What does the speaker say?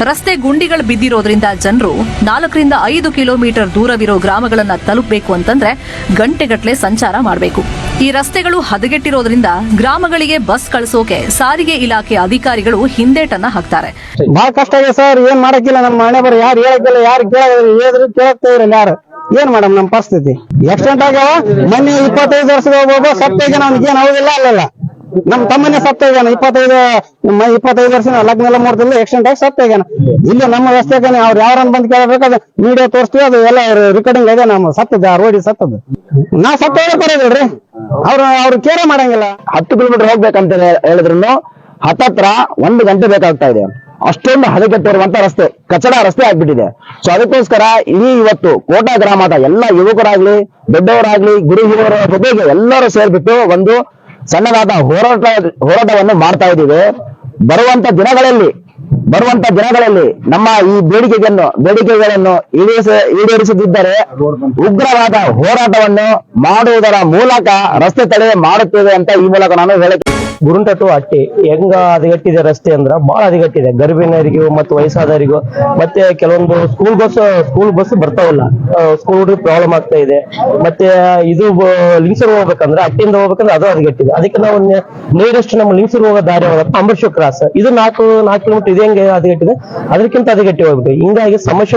ರಸ್ತೆ ಗುಂಡಿಗಳು ಬಿದ್ದಿರೋದ್ರಿಂದ ಜನರು 4ರಿಂದ 5 ಕಿಲೋಮೀಟರ್ ದೂರವಿರೋ ಗ್ರಾಮಗಳನ್ನ ತಲುಪಬೇಕು ಅಂತಂದ್ರೆ ಗಂಟೆಗಟ್ಟಲೆ ಸಂಚಾರ ಮಾಡಬೇಕು. ಈ ರಸ್ತೆಗಳು ಹದಗೆಟ್ಟಿರೋದ್ರಿಂದ ಗ್ರಾಮಗಳಿಗೆ ಬಸ್ ಕಳಿಸೋಕೆ ಸಾರಿಗೆ ಇಲಾಖೆ ಅಧಿಕಾರಿಗಳು ಹಿಂದೇಟನ್ನ ಹಾಕ್ತಾರೆ. ಬಹಳ ಕಷ್ಟ ಇದೆ ಸರ್. ಏನ್ ಮಾಡಕ್ಕಿಲ್ಲ, ನಮ್ಮ ಮನೆ ಬರ ಯಾರು ಹೇಳಕ್ಕಿಲ್ಲ, ಯಾರು ಕೇಳಕ್ತಾ ಇರಲ್ಲ. ಯಾರು ಏನ್ ಮಾಡಮ್? ನಮ್ ಪರಿಸ್ಥಿತಿ ಆಕ್ಸಿಡೆಂಟ್ ಆಗ್ಯಾವ. ಮೊನ್ನೆ 25 ವರ್ಷದ ಒಬ್ಬ ಸತ್ತೇಗ ನಮ್ಗೇನ್ ಹೌದಿಲ್ಲ ಅಲ್ಲಲ್ಲ. ನಮ್ ತಮ್ಮನೇ ಸತ್ತೇಗಾನ 25 ವರ್ಷ ಲಗ್ನೆಲ್ಲ ಮೂರ್ತಿಲ್ಲ ಆಕ್ಸಿಡೆಂಟ್ ಆಗಿ ಸತ್ತೇಗಾನ. ಇಲ್ಲಿ ನಮ್ಮ ರಸ್ತೆಗಾನೆ ಅವ್ರು ಯಾರನ್ನ ಬಂದ್ ಕೇಳಬೇಕಾದ್ರೆ ವಿಡಿಯೋ ತೋರಿಸ್ತೀವಿ, ಅದು ಎಲ್ಲ ರೆಕಾರ್ಡಿಂಗ್ ಇದೆ. ನಮ್ಮ ಸತ್ತದ ರೋಡಿ ಸತ್ತದ ನಾ ಸತ್ತ ಬರೋದಿಲ್ರಿ. ಅವ್ರು ಕೇರೆ ಮಾಡಂಗಿಲ್ಲ. 10 ಕಿಲೋಮೀಟರ್ ಹೋಗ್ಬೇಕಂತ ಹೇಳಿದ್ರು ಹತ್ತತ್ರ 1 ಗಂಟೆ ಬೇಕಾಗ್ತಾ ಇದೆ. ಅಷ್ಟೊಂದು ಹದಗೆಟ್ಟಿರುವಂತ ರಸ್ತೆ, ಕಚಡ ರಸ್ತೆ ಆಗ್ಬಿಟ್ಟಿದೆ. ಸೊ ಅದಕ್ಕೋಸ್ಕರ ಇವತ್ತು ಕೋಟಾ ಗ್ರಾಮದ ಎಲ್ಲ ಯುವಕರಾಗ್ಲಿ ದೊಡ್ಡವರಾಗ್ಲಿ ಗುರು ಹಿರಿಯರ ಜೊತೆಗೆ ಎಲ್ಲರೂ ಸೇರ್ಬಿಟ್ಟು ಒಂದು ಸಣ್ಣದಾದ ಹೋರಾಟವನ್ನು ಮಾಡ್ತಾ ಇದ್ದೀವಿ. ಬರುವಂತ ದಿನಗಳಲ್ಲಿ ನಮ್ಮ ಈ ಬೇಡಿಕೆಗಳನ್ನು ಈಡೇರಿಸದಿದ್ದರೆ ಉಗ್ರವಾದ ಹೋರಾಟವನ್ನು ಮಾಡುವುದರ ಮೂಲಕ ರಸ್ತೆ ತಡೆ ಮಾಡುತ್ತೇವೆ ಅಂತ ಈ ಮೂಲಕ ನಾನು ಹೇಳುತ್ತೇನೆ. ಗುರುಂಟ ಟು ಹಟ್ಟಿ ಹೆಂಗ ಹದಗೆಟ್ಟಿದೆ ರಸ್ತೆ ಅಂದ್ರ ಬಹಳ ಹದಗೆಟ್ಟಿದೆ. ಗರ್ಭಿಣಿಯರಿಗೂ ಮತ್ತು ವಯಸ್ಸಾದವರಿಗೂ ಮತ್ತೆ ಕೆಲವೊಂದು ಸ್ಕೂಲ್ ಬಸ್ ಬರ್ತಾವಲ್ಲ, ಸ್ಕೂಲ್ ಹುಡುಗ ಪ್ರಾಬ್ಲಮ್ ಆಗ್ತಾ ಇದೆ. ಮತ್ತೆ ಇದು ಲಿಂಗ್ಸೂರ್ ಹೋಗ್ಬೇಕಂದ್ರೆ ಹಟ್ಟಿಯಿಂದ ಹೋಗ್ಬೇಕಂದ್ರೆ ಅದು ಹದಗೆಟ್ಟಿದೆ. ಅದಕ್ಕೆ ನಾವು ನಿಯರೆಸ್ಟ್ ನಮ್ಮ ಲಿಂಗ್ಸೂರ್ ಹೋಗೋ ದಾರಿ ಅಂಬರೀಷ್ ಕ್ರಾಸ್ ಇದು 4 ಕಿಲೋಮೀಟರ್ ಇದೆ. ಹೆಂಗೆ ಹದಗೆಟ್ಟಿದೆ, ಅದಕ್ಕಿಂತ ಹದಗೆಟ್ಟಿ ಹೋಗ್ಬಿಟ್ಟು ಹಿಂಗಾಗಿ ಸಮಸ್ಯೆ